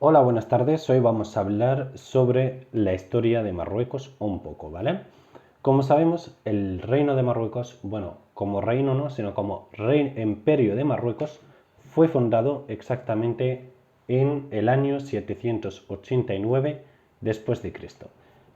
Hola, buenas tardes. Hoy vamos a hablar sobre la historia de Marruecos un poco, ¿vale? Como sabemos, el reino de Marruecos, bueno, como reino no, sino como imperio de Marruecos, fue fundado exactamente en el año 789 después de Cristo,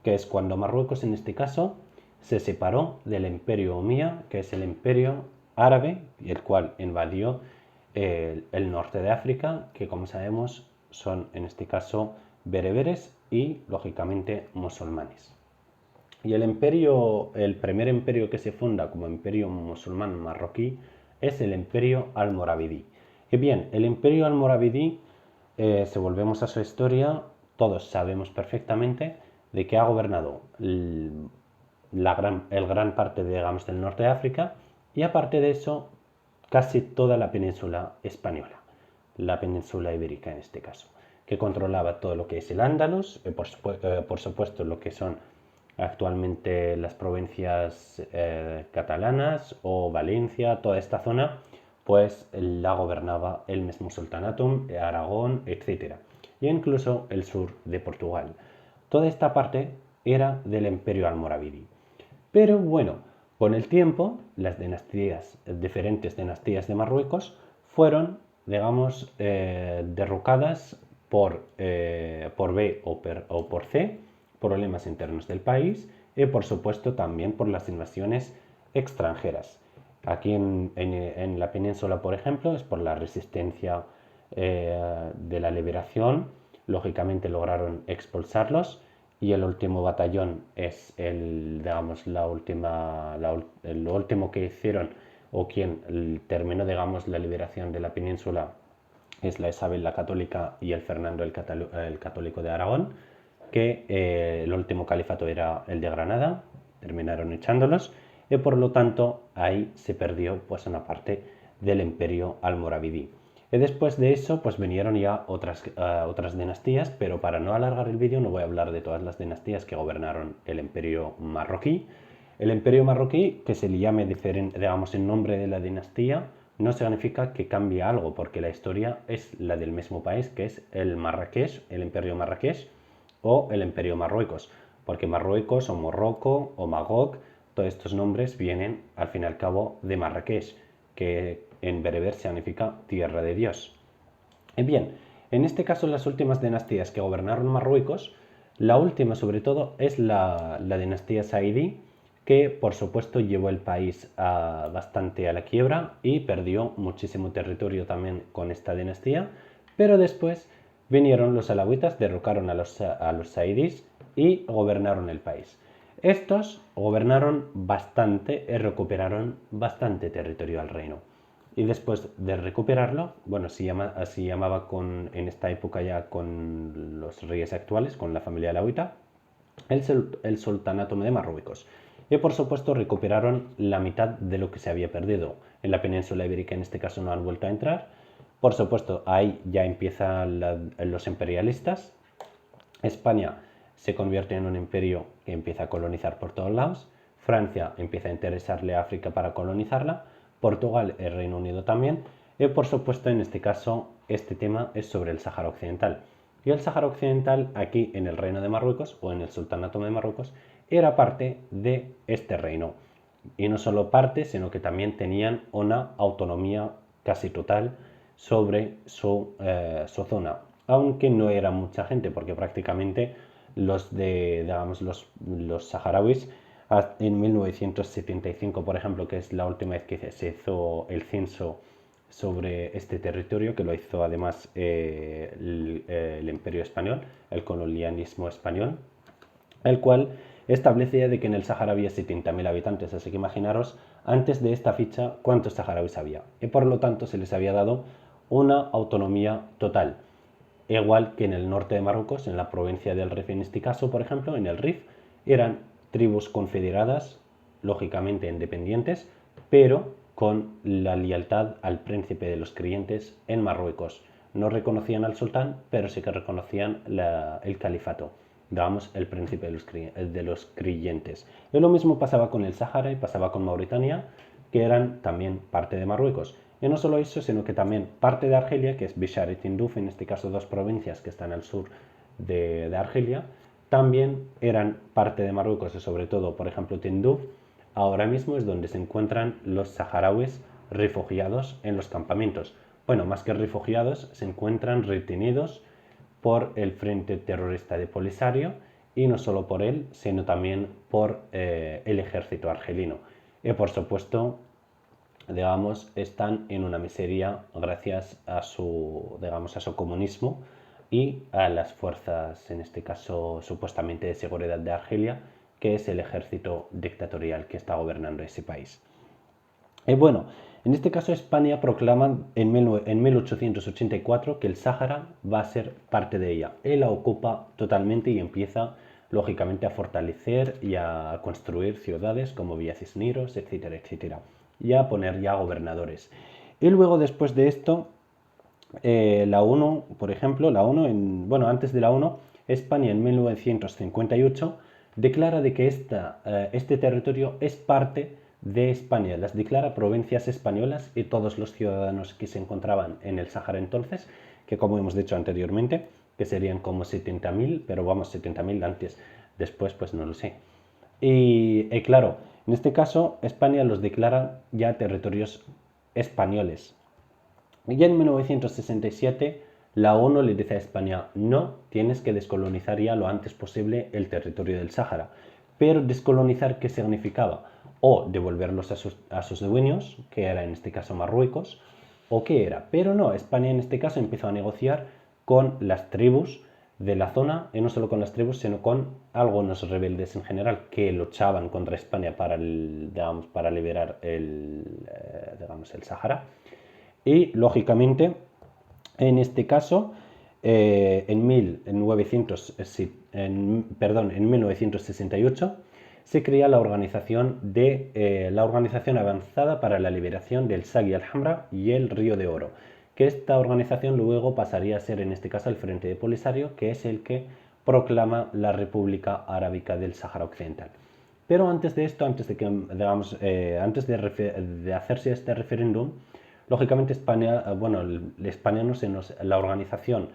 que es cuando Marruecos en este caso se separó del imperio omía, que es el imperio árabe, el cual invadió el norte de África, que como sabemos son en este caso bereberes y lógicamente musulmanes. Y el primer imperio que se funda como imperio musulmán marroquí es el imperio almoravidí. Y bien, el imperio almoravidí, si volvemos a su historia, todos sabemos perfectamente de que ha gobernado el gran parte, digamos, del norte de África y aparte de eso, casi toda la península española, la península ibérica en este caso, que controlaba todo lo que es el Andalus, por supuesto lo que son actualmente las provincias catalanas o Valencia, toda esta zona, pues la gobernaba el mismo sultanatum, Aragón, etcétera, e incluso el sur de Portugal. Toda esta parte era del imperio almoravidí. Pero bueno, con el tiempo, las diferentes dinastías de Marruecos, fueron, digamos, derrocadas por B o por C, problemas internos del país y por supuesto también por las invasiones extranjeras. Aquí en la península, por ejemplo, es por la resistencia de la liberación, lógicamente lograron expulsarlos y el último batallón es digamos, lo último que hicieron o quien terminó, digamos, la liberación de la península es la Isabel la Católica y el Fernando el Católico de Aragón, que el último califato era el de Granada, terminaron echándolos y por lo tanto ahí se perdió pues una parte del imperio almoravidí. Y después de eso pues vinieron ya otras dinastías, pero para no alargar el vídeo no voy a hablar de todas las dinastías que gobernaron el imperio marroquí. El imperio marroquí, que se le llame digamos en nombre de la dinastía, no significa que cambie algo, porque la historia es la del mismo país, que es el Marrakech, el imperio Marrakech, o el Imperio Marruecos, porque Marruecos o Morroco o Magog, todos estos nombres vienen al fin y al cabo de Marrakech, que en bereber significa tierra de Dios. Y bien, en este caso las últimas dinastías que gobernaron Marruecos, la última sobre todo es la dinastía Saidí, que por supuesto llevó el país bastante a la quiebra y perdió muchísimo territorio también con esta dinastía, pero después vinieron los alawitas, derrocaron a los saidís y gobernaron el país. Estos gobernaron bastante y recuperaron bastante territorio al reino. Y después de recuperarlo, bueno, así llamaba en esta época ya con los reyes actuales, con la familia alawita, el sultanato de Marruecos. Y por supuesto recuperaron la mitad de lo que se había perdido. En la península ibérica en este caso no han vuelto a entrar. Por supuesto, ahí ya empiezan los imperialistas. España se convierte en un imperio que empieza a colonizar por todos lados. Francia empieza a interesarle a África para colonizarla. Portugal, el Reino Unido también. Y por supuesto, en este caso, este tema es sobre el Sáhara Occidental. Y el Sáhara Occidental, aquí en el Reino de Marruecos o en el Sultanato de Marruecos, era parte de este reino. Y no solo parte, sino que también tenían una autonomía casi total sobre su zona, aunque no era mucha gente, porque prácticamente digamos, los saharauis en 1975, por ejemplo, que es la última vez que se hizo el censo sobre este territorio, que lo hizo además el Imperio Español, el colonialismo español, el cual establecía de que en el Sahara había 70.000 habitantes, así que imaginaros antes de esta ficha cuántos saharauis había. Y por lo tanto se les había dado una autonomía total, igual que en el norte de Marruecos, en la provincia del Rif en este caso, por ejemplo, en el Rif, eran tribus confederadas, lógicamente independientes, pero con la lealtad al príncipe de los creyentes en Marruecos. No reconocían al sultán, pero sí que reconocían el califato, digamos, el príncipe de los creyentes. Y lo mismo pasaba con el Sahara y pasaba con Mauritania, que eran también parte de Marruecos. Y no solo eso, sino que también parte de Argelia, que es Bishar y Tinduf, en este caso dos provincias que están al sur de Argelia, también eran parte de Marruecos y sobre todo, por ejemplo, Tinduf, ahora mismo es donde se encuentran los saharauis refugiados en los campamentos. Bueno, más que refugiados, se encuentran retenidos por el Frente Terrorista de Polisario y no solo por él, sino también por el ejército argelino. Y por supuesto, digamos, están en una miseria gracias a su, digamos, a su comunismo y a las fuerzas, en este caso supuestamente de seguridad de Argelia, que es el ejército dictatorial que está gobernando ese país. Y bueno, en este caso España proclama en 1884 que el Sáhara va a ser parte de ella. Él la ocupa totalmente y empieza lógicamente a fortalecer y a construir ciudades como Villa Cisneros, etcétera, etcétera, y a poner ya gobernadores. Y luego después de esto, la ONU, por ejemplo, bueno, antes de la ONU, España en 1958 declara de que este territorio es parte de España, las declara provincias españolas y todos los ciudadanos que se encontraban en el Sáhara entonces, que como hemos dicho anteriormente, que serían como 70.000, pero vamos, 70.000 antes, después pues no lo sé. Y claro, en este caso España los declara ya territorios españoles. Y en 1967 la ONU le dice a España, no, tienes que descolonizar ya lo antes posible el territorio del Sáhara. Pero descolonizar, ¿qué significaba? O devolverlos a sus dueños, que era en este caso Marruecos, o qué era. Pero no, España en este caso empezó a negociar con las tribus de la zona, y no solo con las tribus, sino con algunos rebeldes en general que luchaban contra España digamos, para liberar digamos, el Sáhara. Y lógicamente, en este caso, en 1968 se crea la la Organización Avanzada para la Liberación del Sagui al-Hamra y el Río de Oro, que esta organización luego pasaría a ser en este caso el Frente de Polisario, que es el que proclama la República Arábica del Sáhara Occidental. Pero antes de esto, antes de que, digamos, antes de hacerse este referéndum, lógicamente España, bueno, España no sé, la organización,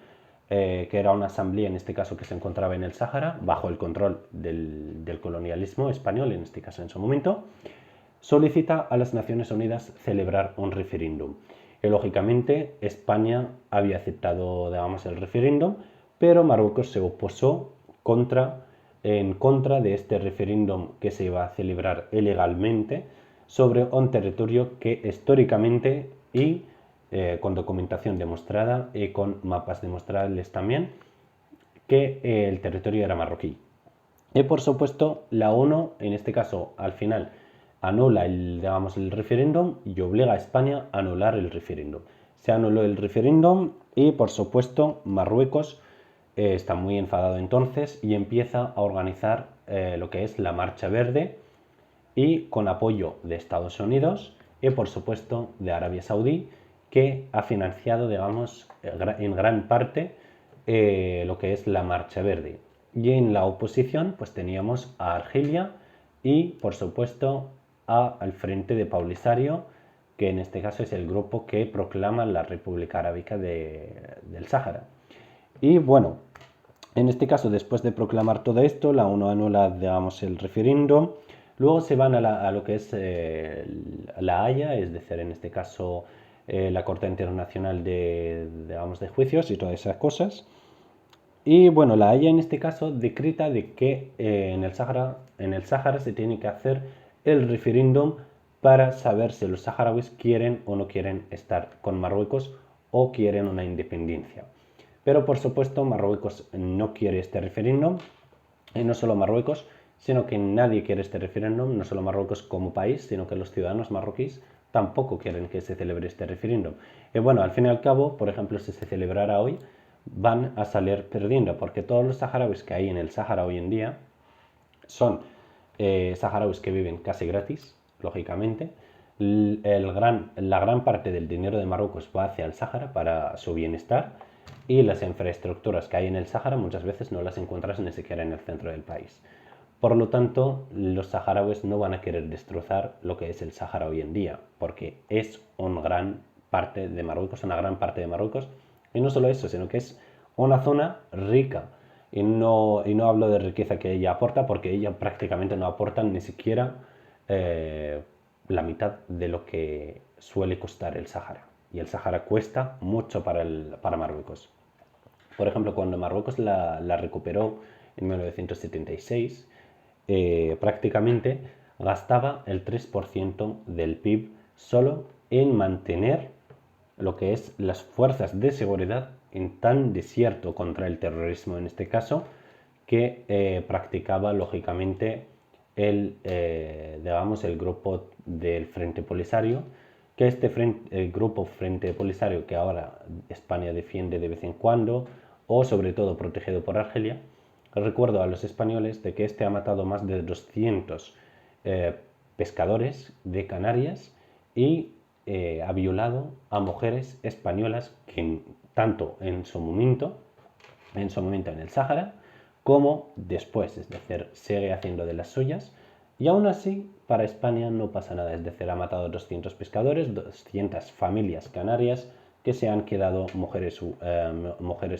que era una asamblea en este caso que se encontraba en el Sáhara, bajo el control del colonialismo español, en este caso en su momento, solicita a las Naciones Unidas celebrar un referéndum. Y lógicamente España había aceptado, digamos, el referéndum, pero Marruecos se opuso en contra de este referéndum que se iba a celebrar ilegalmente sobre un territorio que históricamente y con documentación demostrada y con mapas demostrables también, que el territorio era marroquí. Y por supuesto, la ONU, en este caso, al final, anula digamos, el referéndum y obliga a España a anular el referéndum. Se anuló el referéndum y, por supuesto, Marruecos está muy enfadado entonces y empieza a organizar lo que es la Marcha Verde y con apoyo de Estados Unidos y, por supuesto, de Arabia Saudí, que ha financiado, digamos, en gran parte lo que es la Marcha Verde. Y en la oposición, pues teníamos a Argelia y, por supuesto, al Frente de Polisario, que en este caso es el grupo que proclama la República Arábica del Sáhara. Y bueno, en este caso, después de proclamar todo esto, la ONU anula, digamos, el referéndum. Luego se van a lo que es la Haya, es decir, en este caso la Corte Internacional digamos, de Juicios y todas esas cosas. Y bueno, la Haya en este caso decreta de que en el Sáhara se tiene que hacer el referéndum para saber si los saharauis quieren o no quieren estar con Marruecos o quieren una independencia. Pero por supuesto Marruecos no quiere este referéndum, y no solo Marruecos, sino que nadie quiere este referéndum, no solo Marruecos como país, sino que los ciudadanos marroquíes tampoco quieren que se celebre este referéndum. Y bueno, al fin y al cabo, por ejemplo, si se celebrara hoy, van a salir perdiendo, porque todos los saharauis que hay en el Sáhara hoy en día son saharauis que viven casi gratis, lógicamente. La gran parte del dinero de Marruecos va hacia el Sáhara para su bienestar y las infraestructuras que hay en el Sáhara muchas veces no las encuentras ni siquiera en el centro del país. Por lo tanto, los saharauis no van a querer destrozar lo que es el Sáhara hoy en día, porque es un gran parte de Marruecos, una gran parte de Marruecos. Y no solo eso, sino que es una zona rica. Y no hablo de riqueza que ella aporta, porque ella prácticamente no aporta ni siquiera la mitad de lo que suele costar el Sáhara. Y el Sáhara cuesta mucho para Marruecos. Por ejemplo, cuando Marruecos la recuperó en 1976, prácticamente gastaba el 3% del PIB solo en mantener lo que es las fuerzas de seguridad en tan desierto contra el terrorismo en este caso, que practicaba lógicamente digamos, el grupo del Frente Polisario, que el grupo Frente Polisario que ahora España defiende de vez en cuando, o sobre todo protegido por Argelia. Recuerdo a los españoles de que este ha matado más de 200 pescadores de Canarias y ha violado a mujeres españolas que tanto en su momento en el Sáhara, como después, es decir, sigue haciendo de las suyas. Y aún así, para España no pasa nada, es decir, ha matado 200 pescadores, 200 familias canarias que se han quedado mujeres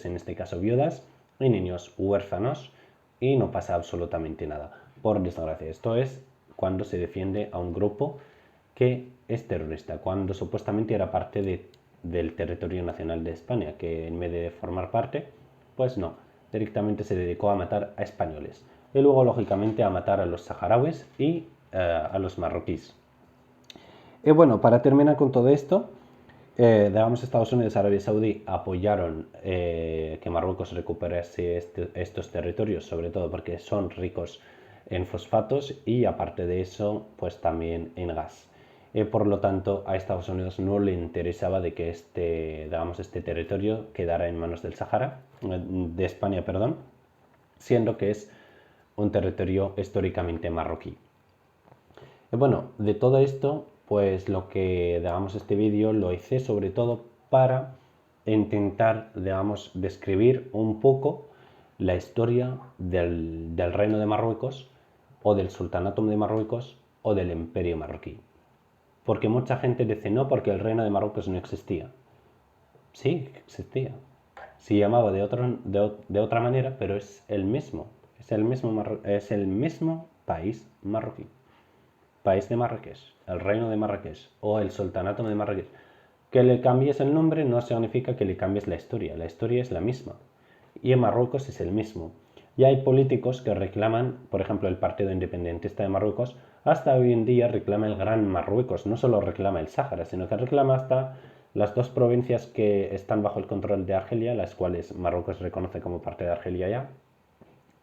en este caso viudas y niños huérfanos, y no pasa absolutamente nada. Por desgracia, esto es cuando se defiende a un grupo que es terrorista, cuando supuestamente era parte del territorio nacional de España, que en vez de formar parte, pues no, directamente se dedicó a matar a españoles y luego lógicamente a matar a los saharauis y a los marroquíes. Y bueno, para terminar con todo esto, digamos, Estados Unidos y Arabia Saudí apoyaron que Marruecos recuperase estos territorios, sobre todo porque son ricos en fosfatos y aparte de eso, pues también en gas. Por lo tanto, a Estados Unidos no le interesaba de que este territorio quedara en manos del Sahara, de España, perdón, siendo que es un territorio históricamente marroquí. Bueno, de todo esto, pues lo que, digamos, este vídeo lo hice sobre todo para intentar, digamos, describir un poco la historia del Reino de Marruecos o del Sultanato de Marruecos o del Imperio Marroquí. Porque mucha gente dice no, porque el Reino de Marruecos no existía. Sí, existía. Se llamaba de otra manera, pero es el mismo. Es el mismo país marroquí. País de Marrakech, el Reino de Marrakech o el Sultanato de Marrakech. Que le cambies el nombre no significa que le cambies la historia es la misma. Y en Marruecos es el mismo. Y hay políticos que reclaman, por ejemplo, el Partido Independentista de Marruecos, hasta hoy en día reclama el Gran Marruecos, no solo reclama el Sáhara, sino que reclama hasta las dos provincias que están bajo el control de Argelia, las cuales Marruecos reconoce como parte de Argelia ya,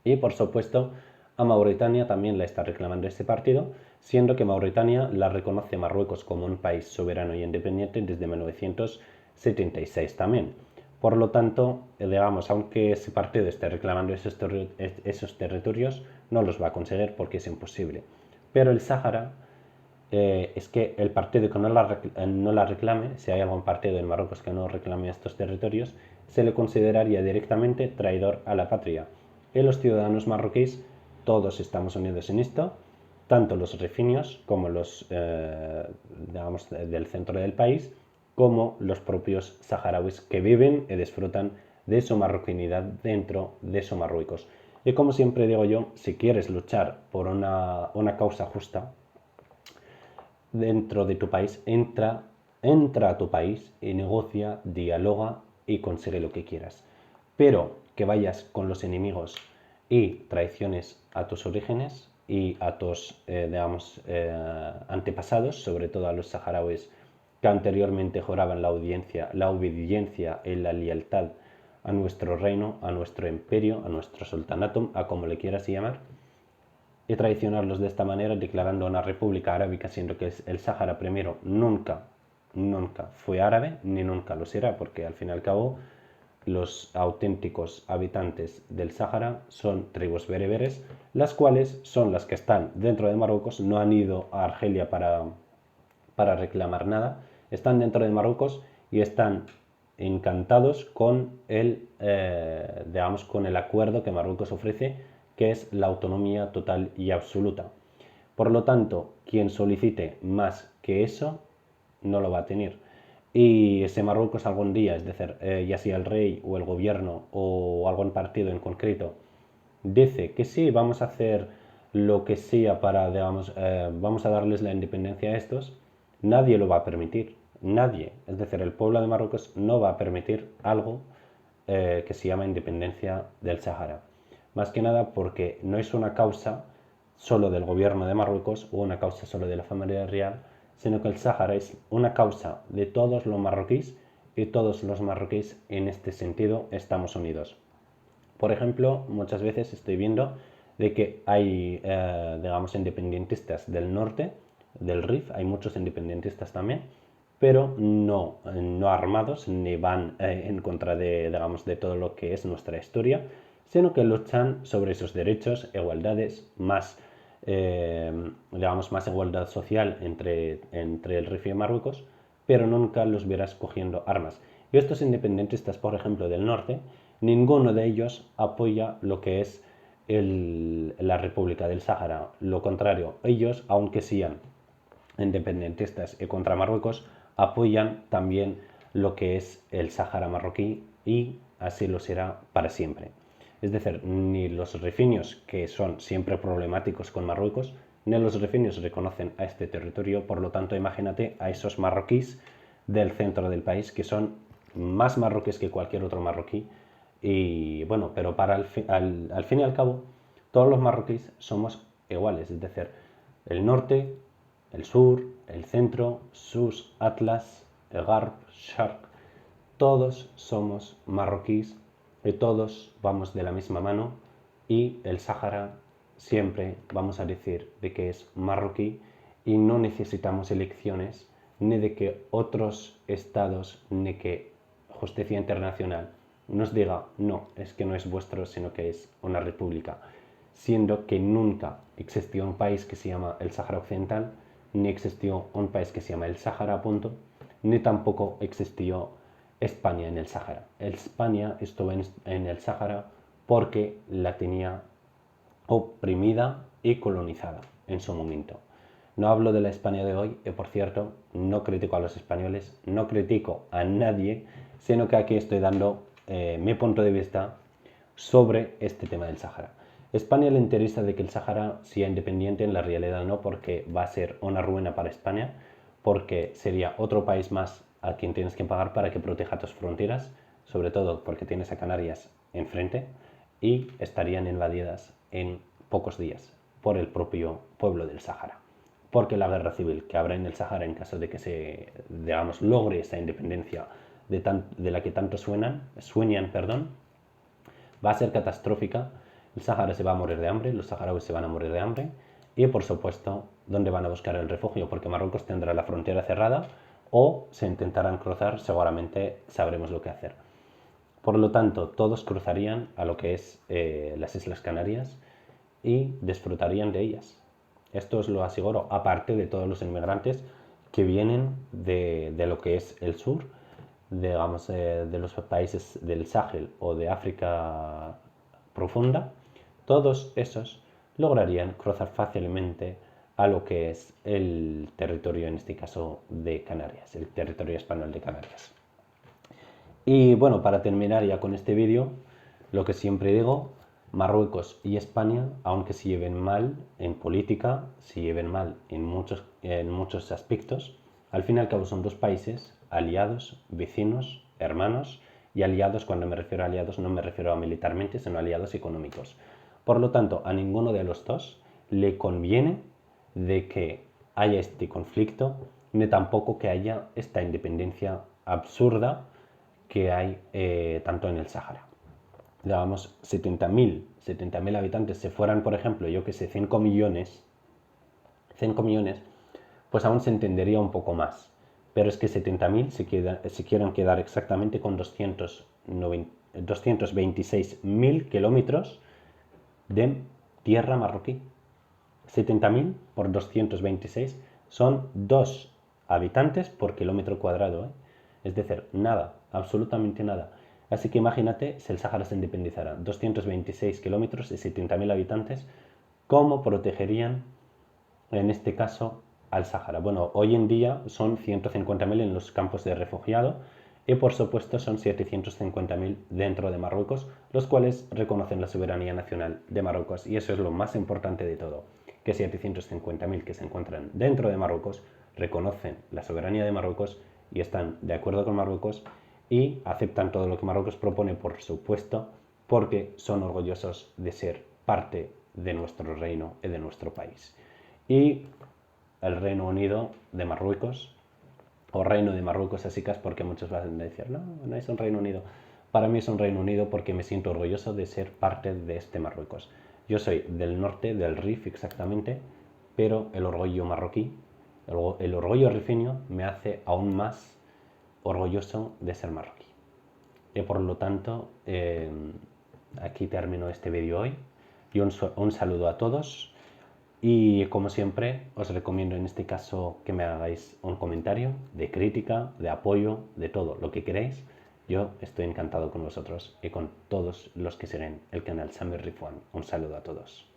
y por supuesto a Mauritania también la está reclamando este partido, siendo que Mauritania la reconoce Marruecos como un país soberano y independiente desde 1976 también. Por lo tanto, digamos, aunque ese partido esté reclamando esos territorios, no los va a conseguir porque es imposible. Pero el Sáhara, es que el partido que no la reclame, si hay algún partido en Marruecos que no reclame estos territorios, se le consideraría directamente traidor a la patria. Y los ciudadanos marroquíes, todos estamos unidos en esto, tanto los rifinios como los digamos, del centro del país, como los propios saharauis que viven y disfrutan de su marroquinidad dentro de su Marruecos. Y como siempre digo yo, si quieres luchar por una causa justa dentro de tu país, entra a tu país y negocia, dialoga y consigue lo que quieras. Pero que vayas con los enemigos y traiciones a tus orígenes y a tus, digamos, antepasados, sobre todo a los saharauis que anteriormente juraban la obediencia y la lealtad a nuestro reino, a nuestro imperio, a nuestro sultanato, a como le quieras llamar, y traicionarlos de esta manera declarando una república arábica, siendo que el Sáhara primero nunca fue árabe ni nunca lo será, porque al fin y al cabo los auténticos habitantes del Sáhara son tribus bereberes, las cuales son las que están dentro de Marruecos, no han ido a Argelia para reclamar nada, están dentro de Marruecos y están encantados con digamos, con el acuerdo que Marruecos ofrece, que es la autonomía total y absoluta. Por lo tanto, quien solicite más que eso no lo va a tener. Y si Marruecos algún día, es decir, ya sea el rey o el gobierno o algún partido en concreto, dice que sí, vamos a hacer lo que sea para, digamos, vamos a darles la independencia a estos, nadie lo va a permitir. Nadie. Es decir, el pueblo de Marruecos no va a permitir algo que se llama independencia del Sáhara. Más que nada porque no es una causa solo del gobierno de Marruecos o una causa solo de la familia real, sino que el Sáhara es una causa de todos los marroquíes y todos los marroquíes en este sentido estamos unidos. Por ejemplo, muchas veces estoy viendo de que hay, digamos, independentistas del norte, del Rif, hay muchos independentistas también, pero no armados ni van en contra de, digamos, de todo lo que es nuestra historia, sino que luchan sobre sus derechos, igualdades, más, digamos, más igualdad social entre el Rif y Marruecos, pero nunca los verás cogiendo armas. Y estos independentistas, por ejemplo, del norte, ninguno de ellos apoya lo que es la República del Sáhara. Lo contrario, ellos, aunque sean independentistas y contra Marruecos, apoyan también lo que es el Sáhara marroquí y así lo será para siempre. Es decir, ni los rifiños, que son siempre problemáticos con Marruecos, ni los rifiños reconocen a este territorio. Por lo tanto, imagínate a esos marroquíes del centro del país, que son más marroquíes que cualquier otro marroquí. Y bueno, pero para al fin y al cabo, todos los marroquíes somos iguales. Es decir, el norte, el sur, el centro, Sus, Atlas, el Garb, Sharq, todos somos marroquíes y todos vamos de la misma mano, y el Sáhara siempre vamos a decir de que es marroquí y no necesitamos elecciones ni de que otros estados ni que justicia internacional nos diga no, es que no es vuestro, sino que es una república, siendo que nunca existió un país que se llama el Sáhara Occidental, ni existió un país que se llama el Sáhara, punto, ni tampoco existió España en el Sáhara. España estuvo en el Sáhara porque la tenía oprimida y colonizada en su momento. No hablo de la España de hoy, y por cierto, no critico a los españoles, no critico a nadie, sino que aquí estoy dando mi punto de vista sobre este tema del Sáhara. España le interesa de que el Sáhara sea independiente, en la realidad no, porque va a ser una ruina para España, porque sería otro país más a quien tienes que pagar para que proteja tus fronteras, sobre todo porque tienes a Canarias enfrente, y estarían invadidas en pocos días por el propio pueblo del Sáhara. Porque la guerra civil que habrá en el Sáhara en caso de que se, digamos, logre esa independencia de la que tanto sueñan, va a ser catastrófica. El Sáhara se va a morir de hambre, los saharauis se van a morir de hambre, y por supuesto, ¿dónde van a buscar el refugio? Porque Marruecos tendrá la frontera cerrada, o se intentarán cruzar, seguramente sabremos lo que hacer. Por lo tanto, todos cruzarían a lo que es las Islas Canarias y disfrutarían de ellas. Esto os lo aseguro, aparte de todos los inmigrantes que vienen de lo que es el sur, digamos, de los países del Sahel o de África profunda. Todos esos lograrían cruzar fácilmente a lo que es el territorio, en este caso, de Canarias, el territorio español de Canarias. Y bueno, para terminar ya con este vídeo, lo que siempre digo, Marruecos y España, aunque se lleven mal en política, se lleven mal en muchos aspectos, al fin y al cabo son dos países aliados, vecinos, hermanos, y aliados, cuando me refiero a aliados, no me refiero a militarmente, sino a aliados económicos. Por lo tanto, a ninguno de los dos le conviene de que haya este conflicto, ni tampoco que haya esta independencia absurda que hay tanto en el Sáhara. Digamos, 70.000 habitantes se fueran, por ejemplo, yo que sé, 5 millones, pues aún se entendería un poco más. Pero es que 70.000 se quieren quedar exactamente con 226.000 kilómetros de tierra marroquí. 70.000 por 226 son 2 habitantes por kilómetro cuadrado, ¿eh? Es decir, nada, absolutamente nada. Así que imagínate si el Sáhara se independizara, 226 kilómetros y 70.000 habitantes, ¿cómo protegerían, en este caso, al Sáhara. Bueno, hoy en día son 150.000 en los campos de refugiado y por supuesto son 750.000 dentro de Marruecos, los cuales reconocen la soberanía nacional de Marruecos. Y eso es lo más importante de todo, que 750.000 que se encuentran dentro de Marruecos reconocen la soberanía de Marruecos y están de acuerdo con Marruecos y aceptan todo lo que Marruecos propone, por supuesto, porque son orgullosos de ser parte de nuestro reino y de nuestro país. Y el Reino Unido de Marruecos, o Reino de Marruecos a secas, porque muchos van a decir, no, no es un Reino Unido. Para mí es un Reino Unido porque me siento orgulloso de ser parte de este Marruecos. Yo soy del norte, del Rif exactamente, pero el orgullo marroquí, el orgullo rifeño me hace aún más orgulloso de ser marroquí. Y por lo tanto, aquí termino este vídeo hoy. Y un saludo a todos. Y como siempre, os recomiendo en este caso que me hagáis un comentario de crítica, de apoyo, de todo lo que queréis. Yo estoy encantado con vosotros y con todos los que siguen el canal Samir Rifwan. Un saludo a todos.